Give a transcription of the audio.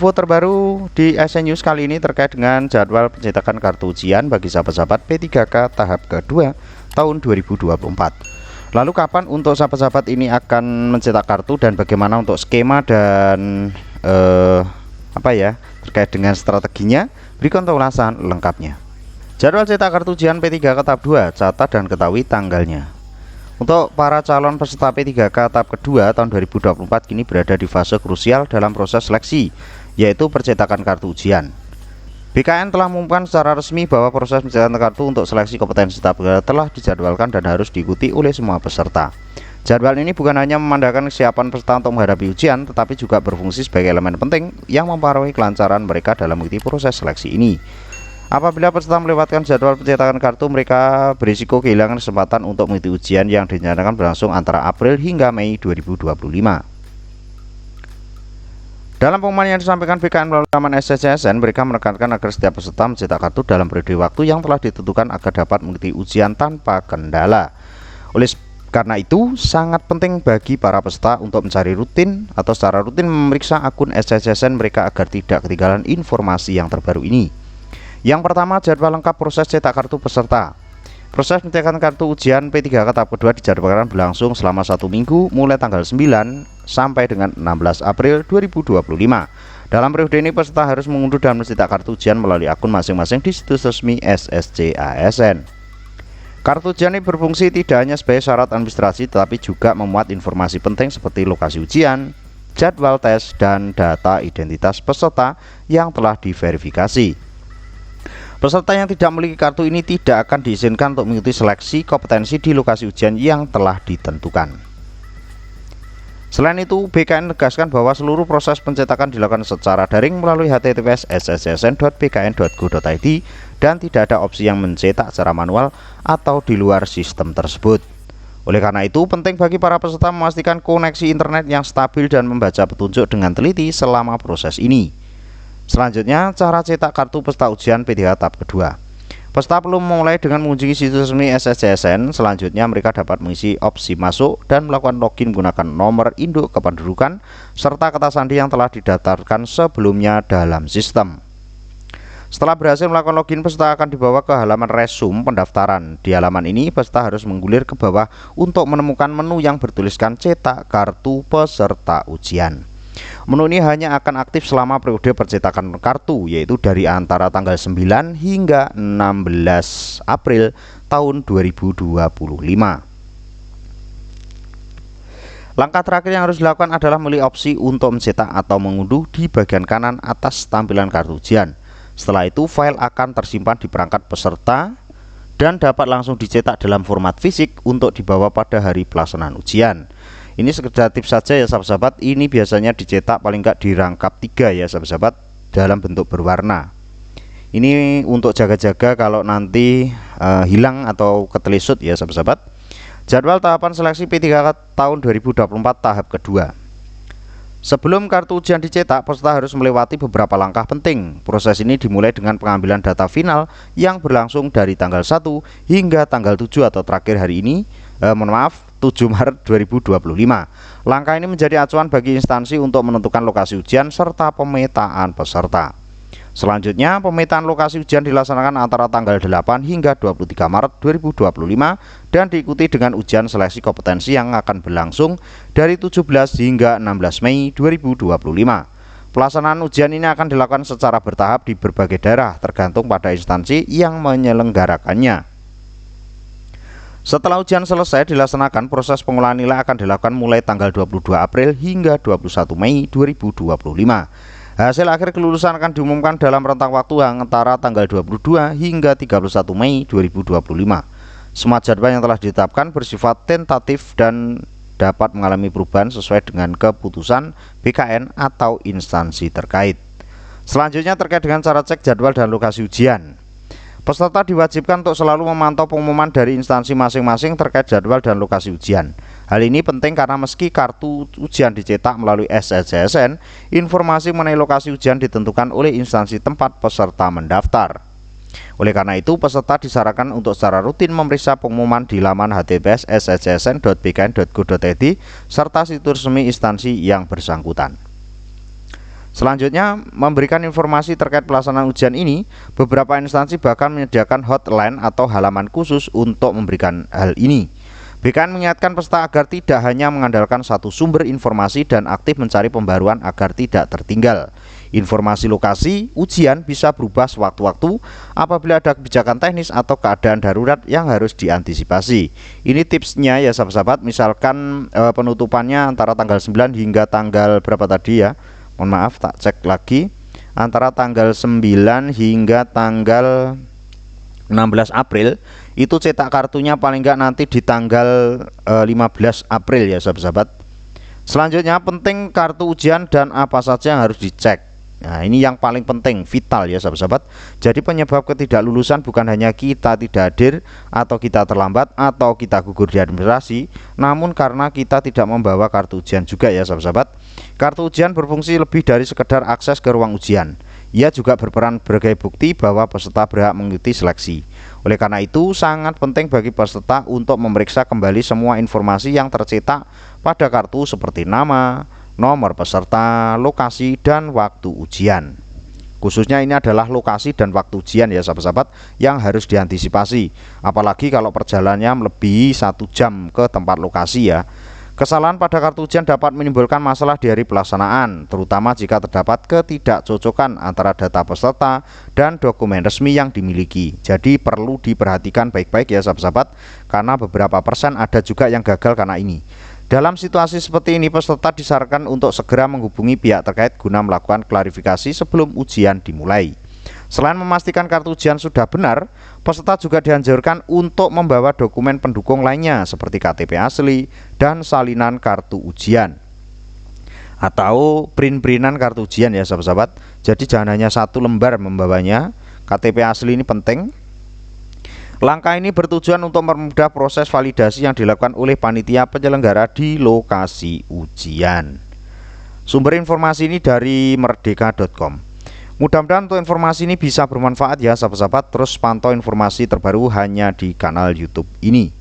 Info terbaru di SN News kali ini terkait dengan jadwal pencetakan kartu ujian bagi sahabat-sahabat P3K tahap kedua tahun 2024. Lalu kapan untuk sahabat-sahabat ini akan mencetak kartu dan bagaimana untuk skema dan terkait dengan strateginya, berikut untuk ulasan lengkapnya. Jadwal cetak kartu ujian P3K tahap 2, catat dan ketahui tanggalnya. Untuk para calon peserta P3K tahap kedua tahun 2024 kini berada di fase krusial dalam proses seleksi, yaitu percetakan kartu ujian. BKN telah mengumumkan secara resmi bahwa proses pencetakan kartu untuk seleksi kompetensi tahap kedua telah dijadwalkan dan harus diikuti oleh semua peserta. Jadwal ini bukan hanya memandangkan kesiapan peserta untuk menghadapi ujian, tetapi juga berfungsi sebagai elemen penting yang mempengaruhi kelancaran mereka dalam mengikuti proses seleksi ini. Apabila peserta melewatkan jadwal pencetakan kartu, mereka berisiko kehilangan kesempatan untuk mengikuti ujian yang direncanakan berlangsung antara April hingga Mei 2025. Dalam pengumuman yang disampaikan BKN melalui laman SCCSN, mereka menekankan agar setiap peserta mencetak kartu dalam periode waktu yang telah ditentukan agar dapat mengikuti ujian tanpa kendala. Karena itu, sangat penting bagi para peserta untuk mencari rutin atau secara rutin memeriksa akun SCCSN mereka agar tidak ketinggalan informasi yang terbaru ini. Yang pertama, jadwal lengkap proses cetak kartu peserta. Proses pencetakan kartu ujian P3K tahap kedua dijadwalkan berlangsung selama 1 minggu mulai tanggal 9 sampai dengan 16 April 2025. Dalam periode ini peserta harus mengunduh dan mencetak kartu ujian melalui akun masing-masing di situs resmi SSCASN. Kartu ujian ini berfungsi tidak hanya sebagai syarat administrasi tetapi juga memuat informasi penting seperti lokasi ujian, jadwal tes, dan data identitas peserta yang telah diverifikasi. Peserta yang tidak memiliki kartu ini tidak akan diizinkan untuk mengikuti seleksi kompetensi di lokasi ujian yang telah ditentukan. Selain itu, BKN menegaskan bahwa seluruh proses pencetakan dilakukan secara daring melalui https://sscsn.bkn.go.id dan tidak ada opsi yang mencetak secara manual atau di luar sistem tersebut. Oleh karena itu, penting bagi para peserta memastikan koneksi internet yang stabil dan membaca petunjuk dengan teliti selama proses ini. Selanjutnya, cara cetak kartu peserta ujian P3K tahap kedua. Peserta perlu memulai dengan mengunjungi situs resmi SSCSN. Selanjutnya, mereka dapat mengisi opsi masuk dan melakukan login menggunakan nomor induk kependudukan serta kata sandi yang telah didaftarkan sebelumnya dalam sistem. Setelah berhasil melakukan login, peserta akan dibawa ke halaman resume pendaftaran. Di halaman ini, peserta harus menggulir ke bawah untuk menemukan menu yang bertuliskan cetak kartu peserta ujian. Menu ini hanya akan aktif selama periode percetakan kartu, yaitu dari antara tanggal 9 hingga 16 April tahun 2025. Langkah terakhir yang harus dilakukan adalah memilih opsi untuk mencetak atau mengunduh di bagian kanan atas tampilan kartu ujian. Setelah itu, file akan tersimpan di perangkat peserta dan dapat langsung dicetak dalam format fisik untuk dibawa pada hari pelaksanaan ujian. Ini sekedar tips saja ya sahabat-sahabat. Ini biasanya dicetak paling enggak di rangkap 3 ya sahabat-sahabat, dalam bentuk berwarna. Ini untuk jaga-jaga kalau nanti hilang atau ketelisut ya sahabat-sahabat. Jadwal tahapan seleksi P3K tahun 2024 tahap kedua. Sebelum kartu ujian dicetak, peserta harus melewati beberapa langkah penting. Proses ini dimulai dengan pengambilan data final yang berlangsung dari tanggal 1 hingga tanggal 7 atau terakhir hari ini 7 Maret 2025. Langkah ini menjadi acuan bagi instansi untuk menentukan lokasi ujian serta pemetaan peserta. Selanjutnya, pemetaan lokasi ujian dilaksanakan antara tanggal 8 hingga 23 Maret 2025 dan diikuti dengan ujian seleksi kompetensi yang akan berlangsung dari 17 hingga 16 Mei 2025. Pelaksanaan ujian ini akan dilakukan secara bertahap di berbagai daerah tergantung pada instansi yang menyelenggarakannya. Setelah ujian selesai dilaksanakan, proses pengolahan nilai akan dilakukan mulai tanggal 22 April hingga 21 Mei 2025. Hasil akhir kelulusan akan diumumkan dalam rentang waktu antara tanggal 22 hingga 31 Mei 2025. Semua jadwal yang telah ditetapkan bersifat tentatif dan dapat mengalami perubahan sesuai dengan keputusan BKN atau instansi terkait. Selanjutnya terkait dengan cara cek jadwal dan lokasi ujian. Peserta diwajibkan untuk selalu memantau pengumuman dari instansi masing-masing terkait jadwal dan lokasi ujian. Hal ini penting karena meski kartu ujian dicetak melalui SSCSN, informasi mengenai lokasi ujian ditentukan oleh instansi tempat peserta mendaftar. Oleh karena itu, peserta disarankan untuk secara rutin memeriksa pengumuman di laman https://sscsn.bkn.go.id serta situs resmi instansi yang bersangkutan. Selanjutnya, memberikan informasi terkait pelaksanaan ujian ini, beberapa instansi bahkan menyediakan hotline atau halaman khusus untuk memberikan hal ini. BKN mengingatkan peserta agar tidak hanya mengandalkan satu sumber informasi dan aktif mencari pembaruan agar tidak tertinggal. Informasi lokasi ujian bisa berubah sewaktu-waktu apabila ada kebijakan teknis atau keadaan darurat yang harus diantisipasi. Ini tipsnya ya sahabat-sahabat, misalkan penutupannya antara tanggal 9 hingga tanggal berapa tadi ya? Mohon maaf, tak cek lagi. Antara tanggal 9 hingga tanggal 16 April itu cetak kartunya paling enggak nanti di tanggal 15 April ya sahabat-sahabat. Selanjutnya, penting kartu ujian dan apa saja yang harus dicek. Nah, ini yang paling penting, vital ya sahabat-sahabat. Jadi penyebab ketidaklulusan bukan hanya kita tidak hadir atau kita terlambat atau kita gugur di administrasi, namun karena kita tidak membawa kartu ujian juga ya sahabat-sahabat. Kartu ujian berfungsi lebih dari sekedar akses ke ruang ujian. Ia juga berperan sebagai bukti bahwa peserta berhak mengikuti seleksi. Oleh karena itu, sangat penting bagi peserta untuk memeriksa kembali semua informasi yang tercetak pada kartu seperti nama, nomor peserta, lokasi, dan waktu ujian. Khususnya ini adalah lokasi dan waktu ujian ya sahabat-sahabat yang harus diantisipasi. Apalagi kalau perjalanannya melebihi 1 jam ke tempat lokasi ya. Kesalahan pada kartu ujian dapat menimbulkan masalah di hari pelaksanaan, terutama jika terdapat ketidakcocokan antara data peserta dan dokumen resmi yang dimiliki. Jadi perlu diperhatikan baik-baik ya sahabat-sahabat, karena beberapa persen ada juga yang gagal karena ini. Dalam situasi seperti ini, peserta disarankan untuk segera menghubungi pihak terkait guna melakukan klarifikasi sebelum ujian dimulai. Selain memastikan kartu ujian sudah benar, peserta juga dianjurkan untuk membawa dokumen pendukung lainnya seperti KTP asli dan salinan kartu ujian atau print-printan kartu ujian ya sahabat-sahabat. Jadi jangan hanya 1 lembar membawanya. KTP asli ini penting. Langkah ini bertujuan untuk mempermudah proses validasi yang dilakukan oleh panitia penyelenggara di lokasi ujian. Sumber informasi ini dari merdeka.com. Mudah-mudahan untuk informasi ini bisa bermanfaat ya sahabat-sahabat. Terus pantau informasi terbaru hanya di kanal YouTube ini.